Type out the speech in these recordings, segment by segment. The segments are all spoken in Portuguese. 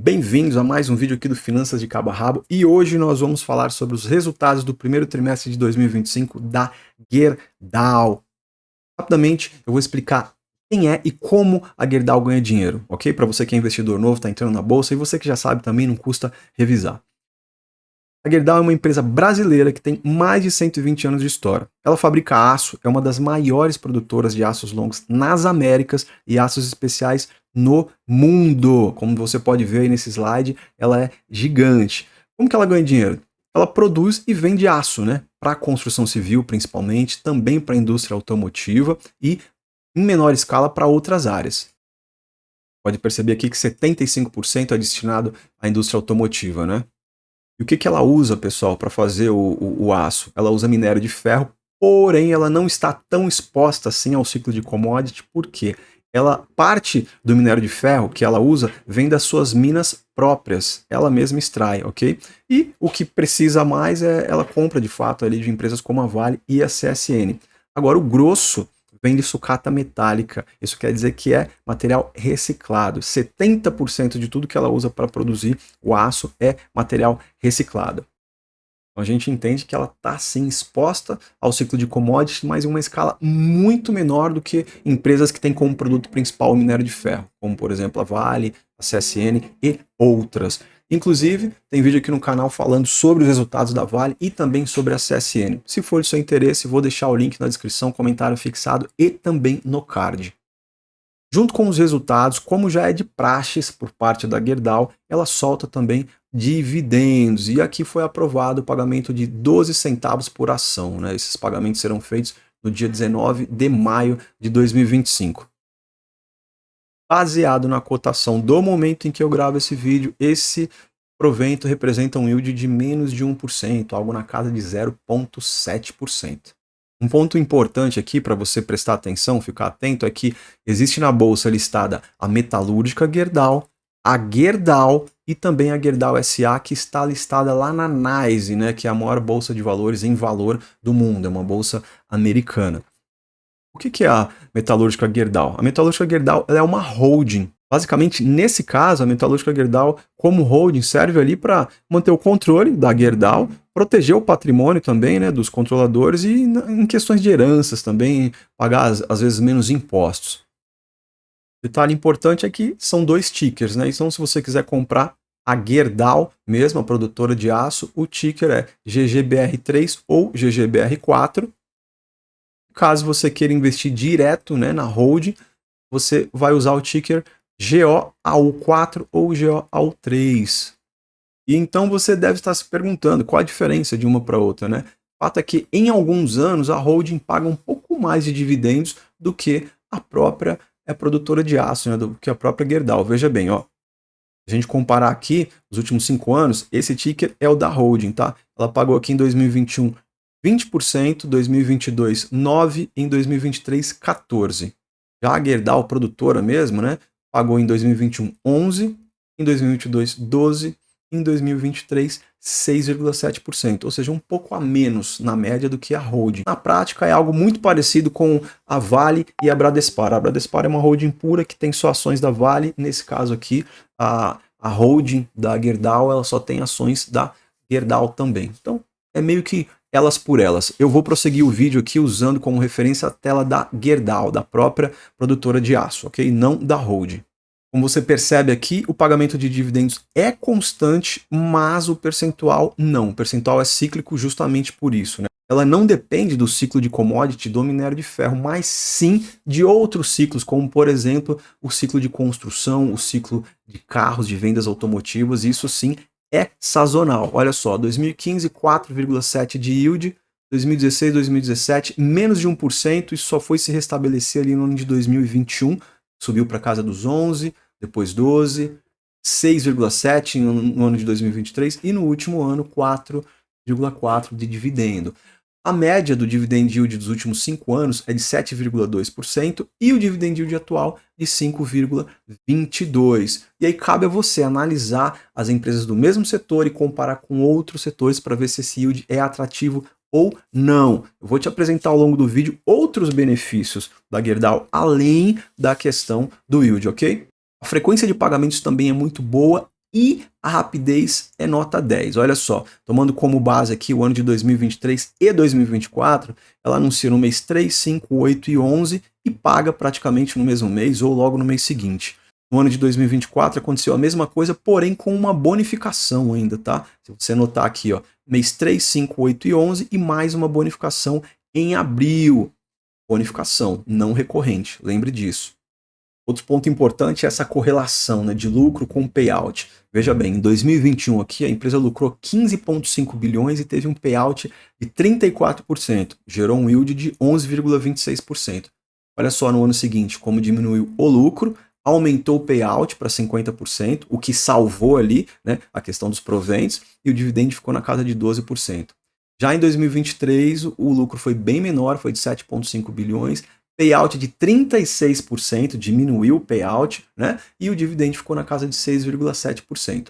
Bem-vindos a mais um vídeo aqui do Finanças de Cabo a Rabo e hoje nós vamos falar sobre os resultados do primeiro trimestre de 2025 da Gerdau. Rapidamente eu vou explicar quem é e como a Gerdau ganha dinheiro, ok? Para você que é investidor novo, está entrando na bolsa e você que já sabe também, não custa revisar. A Gerdau é uma empresa brasileira que tem mais de 120 anos de história. Ela fabrica aço, é uma das maiores produtoras de aços longos nas Américas e aços especiais no mundo. Como você pode ver aí nesse slide, ela é gigante. Como que ela ganha dinheiro? Ela produz e vende aço, né? Para a construção civil, principalmente, também para a indústria automotiva e, em menor escala, para outras áreas. Pode perceber aqui que 75% é destinado à indústria automotiva, né? E o que ela usa, pessoal, para fazer o aço? Ela usa minério de ferro, porém ela não está tão exposta assim ao ciclo de commodity, porque parte do minério de ferro que ela usa vem das suas minas próprias, ela mesma extrai, ok? E o que precisa mais ela compra de fato ali de empresas como a Vale e a CSN. Agora o grosso vem de sucata metálica. Isso quer dizer que é material reciclado. 70% de tudo que ela usa para produzir o aço é material reciclado. Então a gente entende que ela está sim exposta ao ciclo de commodities, mas em uma escala muito menor do que empresas que têm como produto principal o minério de ferro, como por exemplo a Vale, a CSN e outras. Inclusive, tem vídeo aqui no canal falando sobre os resultados da Vale e também sobre a CSN. Se for de seu interesse, vou deixar o link na descrição, comentário fixado e também no card. Junto com os resultados, como já é de praxes por parte da Gerdau, ela solta também dividendos. E aqui foi aprovado o pagamento de 12 centavos por ação, né? Esses pagamentos serão feitos no dia 19 de maio de 2025. Baseado na cotação do momento em que eu gravo esse vídeo, esse provento representa um yield de menos de 1%, algo na casa de 0,7%. Um ponto importante aqui para você prestar atenção, ficar atento, é que existe na bolsa listada a metalúrgica Gerdau, a Gerdau e também a Gerdau SA, que está listada lá na NYSE, né, que é a maior bolsa de valores em valor do mundo, é uma bolsa americana. O que é a metalúrgica Gerdau? A metalúrgica Gerdau ela é uma holding. Basicamente, nesse caso, a metalúrgica Gerdau, como holding, serve ali para manter o controle da Gerdau, proteger o patrimônio também, né, dos controladores e em questões de heranças também, pagar às vezes menos impostos. Detalhe importante é que são dois tickers, né? Então, se você quiser comprar a Gerdau, mesmo a produtora de aço, o ticker é GGBR3 ou GGBR4. Caso você queira investir direto, né, na holding, você vai usar o ticker GOAU4 ou GOAU3. E então você deve estar se perguntando qual a diferença de uma para outra, né? O fato é que em alguns anos a holding paga um pouco mais de dividendos do que a própria produtora de aço, né, do que a própria Gerdau. Veja bem, ó, a gente comparar aqui os últimos 5 anos, esse ticker é o da holding, tá? Ela pagou aqui em 2021 20%, 2022 9%, em 2023 14%. Já a Gerdau, produtora mesmo, né, pagou em 2021 11%, em 2022 12%, em 2023 6,7%, ou seja, um pouco a menos na média do que a holding. Na prática é algo muito parecido com a Vale e a Bradespar. A Bradespar é uma holding pura que tem só ações da Vale, nesse caso aqui a holding da Gerdau ela só tem ações da Gerdau também. Então é meio que elas por elas. Eu vou prosseguir o vídeo aqui usando como referência a tela da Gerdau, da própria produtora de aço, ok? Não da holding. Como você percebe aqui, o pagamento de dividendos é constante, mas o percentual não. O percentual é cíclico justamente por isso, né? Ela não depende do ciclo de commodity do minério de ferro, mas sim de outros ciclos, como por exemplo o ciclo de construção, o ciclo de carros, de vendas automotivas, isso sim é sazonal. Olha só, 2015 4,7% de yield, 2016, 2017 menos de 1%, isso só foi se restabelecer ali no ano de 2021, subiu para casa dos 11%, depois 12%, 6,7% no ano de 2023 e no último ano 4,4% de dividendo. A média do dividend yield dos últimos 5 anos é de 7,2% e o dividend yield atual de 5,22%. E aí cabe a você analisar as empresas do mesmo setor e comparar com outros setores para ver se esse yield é atrativo ou não. Eu vou te apresentar ao longo do vídeo outros benefícios da Gerdau, além da questão do yield, ok? A frequência de pagamentos também é muito boa e a rapidez é nota 10. Olha só, tomando como base aqui o ano de 2023 e 2024, ela anuncia no mês 3, 5, 8 e 11 e paga praticamente no mesmo mês ou logo no mês seguinte. No ano de 2024 aconteceu a mesma coisa, porém com uma bonificação ainda, tá? Se você notar aqui, ó, mês 3, 5, 8 e 11 e mais uma bonificação em abril. Bonificação, não recorrente, lembre disso. Outro ponto importante é essa correlação, né, de lucro com payout. Veja bem, em 2021 aqui a empresa lucrou 15,5 bilhões e teve um payout de 34%, gerou um yield de 11,26%. Olha só no ano seguinte como diminuiu o lucro, aumentou o payout para 50%, o que salvou ali, né, a questão dos proventos, e o dividendo ficou na casa de 12%. Já em 2023 o lucro foi bem menor, foi de 7,5 bilhões, payout de 36%, diminuiu o payout, né? E o dividendo ficou na casa de 6,7%.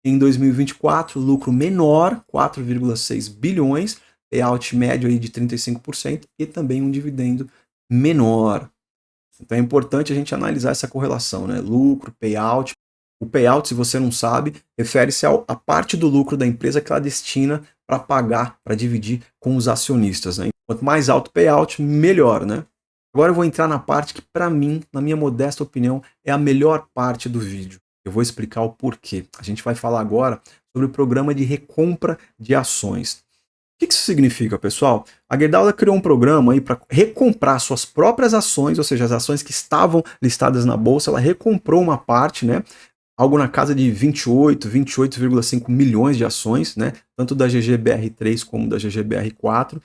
Em 2024, lucro menor, 4,6 bilhões, payout médio aí de 35% e também um dividendo menor. Então é importante a gente analisar essa correlação, né? Lucro, payout. O payout, se você não sabe, refere-se à parte do lucro da empresa que ela destina para pagar, para dividir com os acionistas, né? Quanto mais alto o payout, melhor, né? Agora eu vou entrar na parte que, para mim, na minha modesta opinião, é a melhor parte do vídeo. Eu vou explicar o porquê. A gente vai falar agora sobre o programa de recompra de ações. O que isso significa, pessoal? A Gerdau criou um programa aí para recomprar suas próprias ações, ou seja, as ações que estavam listadas na bolsa, ela recomprou uma parte, né? Algo na casa de 28,5 milhões de ações, né? Tanto da GGBR3 como da GGBR4.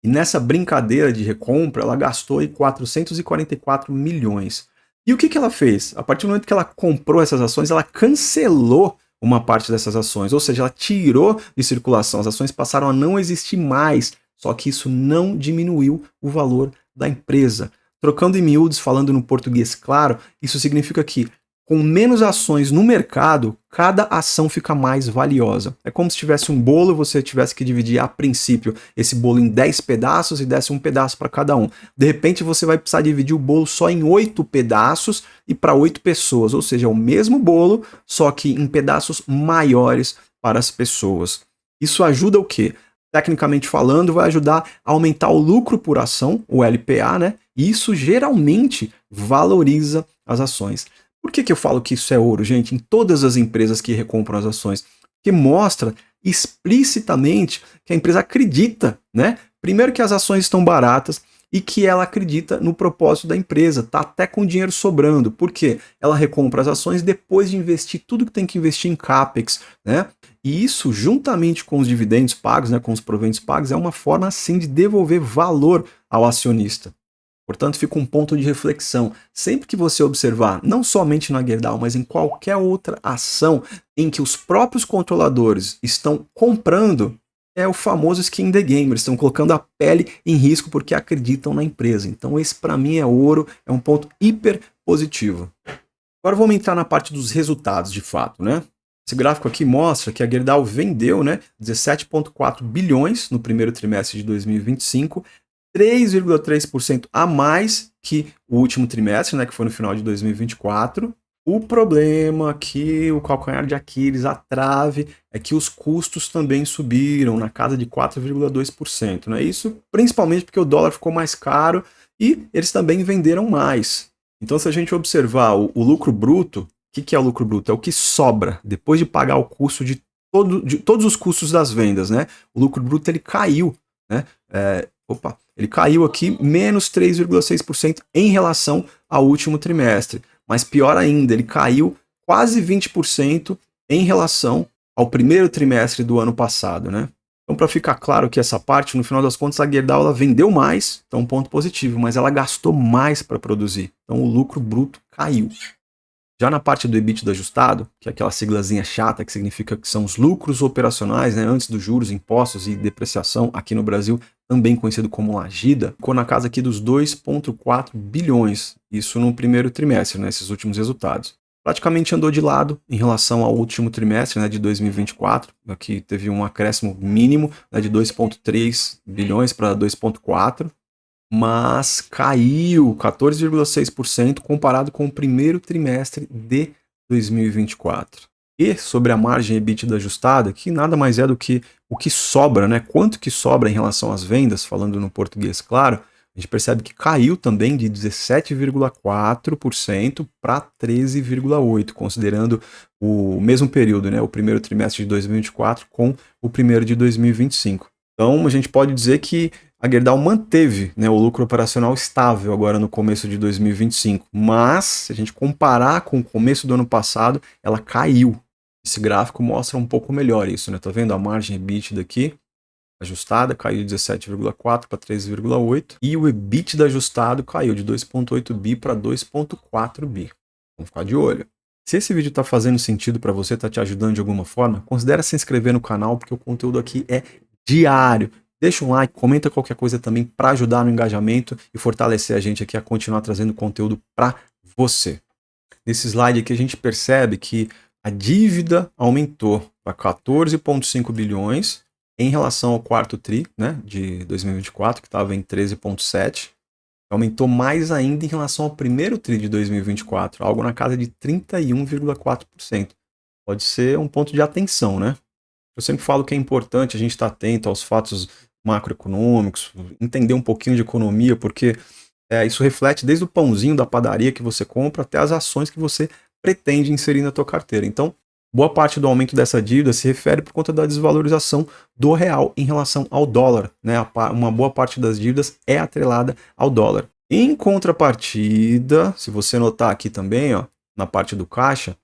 E nessa brincadeira de recompra, ela gastou aí 444 milhões. E o que ela fez? A partir do momento que ela comprou essas ações, ela cancelou uma parte dessas ações, ou seja, ela tirou de circulação, as ações passaram a não existir mais, só que isso não diminuiu o valor da empresa. Trocando em miúdos, falando no português claro, isso significa que com menos ações no mercado, cada ação fica mais valiosa. É como se tivesse um bolo e você tivesse que dividir a princípio esse bolo em 10 pedaços e desse um pedaço para cada um. De repente você vai precisar dividir o bolo só em 8 pedaços e para 8 pessoas, ou seja, é o mesmo bolo, só que em pedaços maiores para as pessoas. Isso ajuda o quê? Tecnicamente falando, vai ajudar a aumentar o lucro por ação, o LPA, né? E isso geralmente valoriza as ações. Por que eu falo que isso é ouro, gente, em todas as empresas que recompram as ações? Porque mostra explicitamente que a empresa acredita, né? Primeiro que as ações estão baratas e que ela acredita no propósito da empresa, tá até com dinheiro sobrando. Por quê? Ela recompra as ações depois de investir tudo que tem que investir em CAPEX, né? E isso, juntamente com os dividendos pagos, né, com os proventos pagos, é uma forma, assim, de devolver valor ao acionista. Portanto, fica um ponto de reflexão. Sempre que você observar, não somente na Gerdau, mas em qualquer outra ação em que os próprios controladores estão comprando, é o famoso skin in the game. Eles estão colocando a pele em risco porque acreditam na empresa. Então esse para mim é ouro, é um ponto hiper positivo. Agora vamos entrar na parte dos resultados de fato, né? Esse gráfico aqui mostra que a Gerdau vendeu, né, 17,4 bilhões no primeiro trimestre de 2025, 3,3% a mais que o último trimestre, né, que foi no final de 2024. O problema aqui, o calcanhar de Aquiles, a trave, é que os custos também subiram na casa de 4,2%. Né? Isso principalmente porque o dólar ficou mais caro e eles também venderam mais. Então, se a gente observar o lucro bruto, o que é o lucro bruto? É o que sobra depois de pagar o custo de todos os custos das vendas. Né? O lucro bruto ele caiu, né? Ele caiu aqui menos 3,6% em relação ao último trimestre. Mas pior ainda, ele caiu quase 20% em relação ao primeiro trimestre do ano passado, né? Então, para ficar claro que essa parte, no final das contas, a Gerdau ela vendeu mais, então um ponto positivo, mas ela gastou mais para produzir. Então o lucro bruto caiu. Já na parte do EBITDA ajustado, que é aquela siglazinha chata, que significa que são os lucros operacionais, né, antes dos juros, impostos e depreciação aqui no Brasil, também conhecido como Lagida, ficou na casa aqui dos 2,4 bilhões, isso no primeiro trimestre, né, esses últimos resultados. Praticamente andou de lado em relação ao último trimestre, né, de 2024, aqui teve um acréscimo mínimo, né, de 2,3 bilhões para 2,4, mas caiu 14,6% comparado com o primeiro trimestre de 2024. e sobre a margem EBITDA ajustada, que nada mais é do que o que sobra, né? Quanto que sobra em relação às vendas, falando no português claro, a gente percebe que caiu também de 17,4% para 13,8%, considerando o mesmo período, né? O primeiro trimestre de 2024 com o primeiro de 2025. Então, a gente pode dizer que a Gerdau manteve, né, o lucro operacional estável agora no começo de 2025, mas se a gente comparar com o começo do ano passado, ela caiu. Esse gráfico mostra um pouco melhor isso, né? Tá vendo a margem EBITDA aqui? Ajustada caiu de 17,4 para 13,8 e o EBITDA ajustado caiu de 2,8 bi para 2,4 bi. Vamos ficar de olho. Se esse vídeo está fazendo sentido para você, está te ajudando de alguma forma, considere se inscrever no canal, porque o conteúdo aqui é diário. Deixa um like, comenta qualquer coisa também para ajudar no engajamento e fortalecer a gente aqui a continuar trazendo conteúdo para você. Nesse slide aqui a gente percebe que a dívida aumentou para 14,5 bilhões em relação ao quarto TRI, né, de 2024, que estava em 13,7. Aumentou mais ainda em relação ao primeiro TRI de 2024, algo na casa de 31,4%. Pode ser um ponto de atenção, né? Eu sempre falo que é importante a gente estar atento aos fatos macroeconômicos, entender um pouquinho de economia, porque isso reflete desde o pãozinho da padaria que você compra até as ações que você pretende inserir na tua carteira. Então, boa parte do aumento dessa dívida se refere por conta da desvalorização do real em relação ao dólar, né? Uma boa parte das dívidas é atrelada ao dólar. Em contrapartida, se você notar aqui também, ó, na parte do caixa,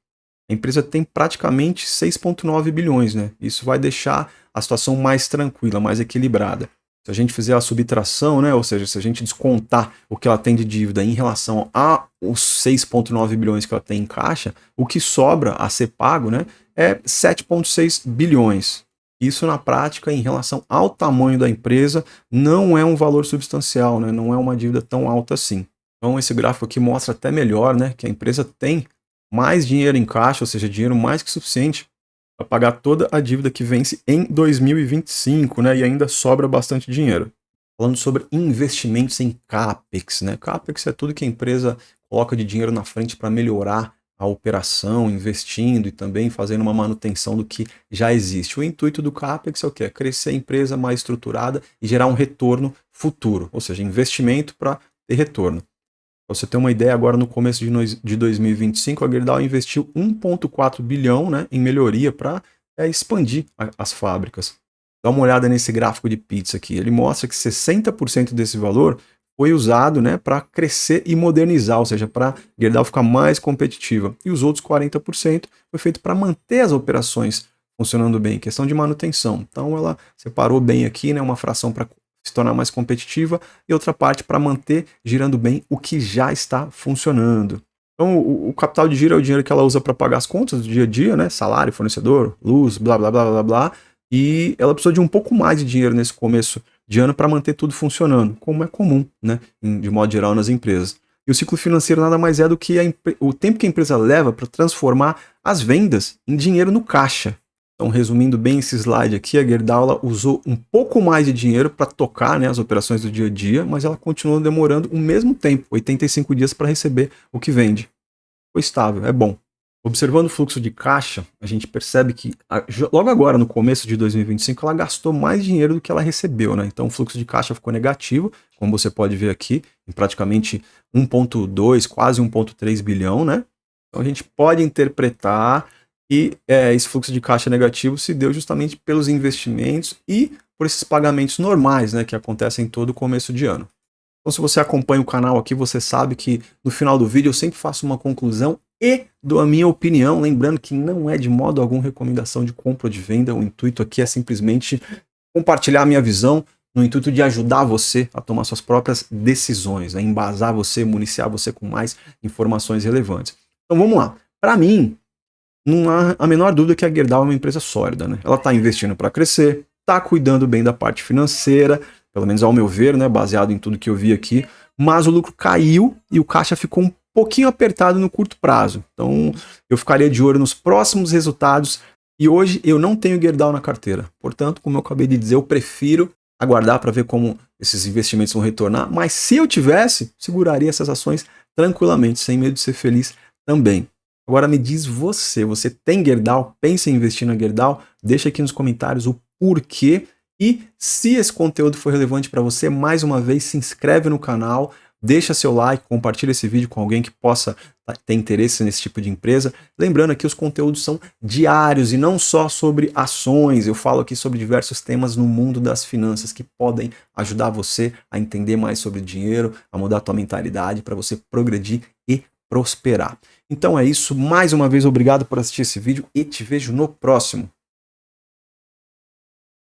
a empresa tem praticamente 6,9 bilhões, né? Isso vai deixar a situação mais tranquila, mais equilibrada. Se a gente fizer a subtração, né, ou seja, se a gente descontar o que ela tem de dívida em relação aos 6,9 bilhões que ela tem em caixa, o que sobra a ser pago, né, é 7,6 bilhões. Isso na prática, em relação ao tamanho da empresa, não é um valor substancial, né, não é uma dívida tão alta assim. Então esse gráfico aqui mostra até melhor, né, que a empresa tem mais dinheiro em caixa, ou seja, dinheiro mais que suficiente para pagar toda a dívida que vence em 2025, né? E ainda sobra bastante dinheiro. Falando sobre investimentos em CAPEX, né? CAPEX é tudo que a empresa coloca de dinheiro na frente para melhorar a operação, investindo e também fazendo uma manutenção do que já existe. O intuito do CAPEX é o quê? É crescer a empresa mais estruturada e gerar um retorno futuro, ou seja, investimento para ter retorno. Pra você ter uma ideia, agora no começo de 2025, a Gerdau investiu 1,4 bilhão, né, em melhoria para expandir as fábricas. Dá uma olhada nesse gráfico de pizza aqui. Ele mostra que 60% desse valor foi usado, né, para crescer e modernizar, ou seja, para a Gerdau ficar mais competitiva. E os outros 40% foi feito para manter as operações funcionando bem, questão de manutenção. Então ela separou bem aqui, né, uma fração para se tornar mais competitiva e outra parte para manter girando bem o que já está funcionando. Então, o capital de giro é o dinheiro que ela usa para pagar as contas do dia a dia, né? Salário, fornecedor, luz, blá, blá, blá, blá, blá. E ela precisou de um pouco mais de dinheiro nesse começo de ano para manter tudo funcionando, como é comum, né? De modo geral, nas empresas. E o ciclo financeiro nada mais é do que o tempo que a empresa leva para transformar as vendas em dinheiro no caixa. Então, resumindo bem esse slide aqui, a Gerdau usou um pouco mais de dinheiro para tocar, né, as operações do dia a dia, mas ela continuou demorando o mesmo tempo, 85 dias, para receber o que vende. Foi estável, é bom. Observando o fluxo de caixa, a gente percebe que logo agora, no começo de 2025, ela gastou mais dinheiro do que ela recebeu, né? Então o fluxo de caixa ficou negativo, como você pode ver aqui, em praticamente 1,2, quase 1,3 bilhão, né? Então a gente pode interpretar e esse fluxo de caixa negativo se deu justamente pelos investimentos e por esses pagamentos normais, né, que acontecem todo começo de ano. Então, se você acompanha o canal aqui, você sabe que no final do vídeo eu sempre faço uma conclusão e dou a minha opinião, lembrando que não é de modo algum recomendação de compra ou de venda, o intuito aqui é simplesmente compartilhar a minha visão no intuito de ajudar você a tomar suas próprias decisões, a embasar você, municiar você com mais informações relevantes. Então vamos lá. Para mim, não há a menor dúvida que a Gerdau é uma empresa sólida, né? Ela está investindo para crescer, está cuidando bem da parte financeira, pelo menos ao meu ver, né, baseado em tudo que eu vi aqui, mas o lucro caiu e o caixa ficou um pouquinho apertado no curto prazo. Então eu ficaria de olho nos próximos resultados e hoje eu não tenho Gerdau na carteira. Portanto, como eu acabei de dizer, eu prefiro aguardar para ver como esses investimentos vão retornar, mas se eu tivesse, seguraria essas ações tranquilamente, sem medo de ser feliz também. Agora me diz você tem Gerdau? Pensa em investir na Gerdau? Deixa aqui nos comentários o porquê. E se esse conteúdo for relevante para você, mais uma vez, se inscreve no canal, deixa seu like, compartilha esse vídeo com alguém que possa ter interesse nesse tipo de empresa. Lembrando que os conteúdos são diários e não só sobre ações. Eu falo aqui sobre diversos temas no mundo das finanças que podem ajudar você a entender mais sobre dinheiro, a mudar a tua mentalidade para você progredir e prosperar. Então é isso, mais uma vez obrigado por assistir esse vídeo e te vejo no próximo.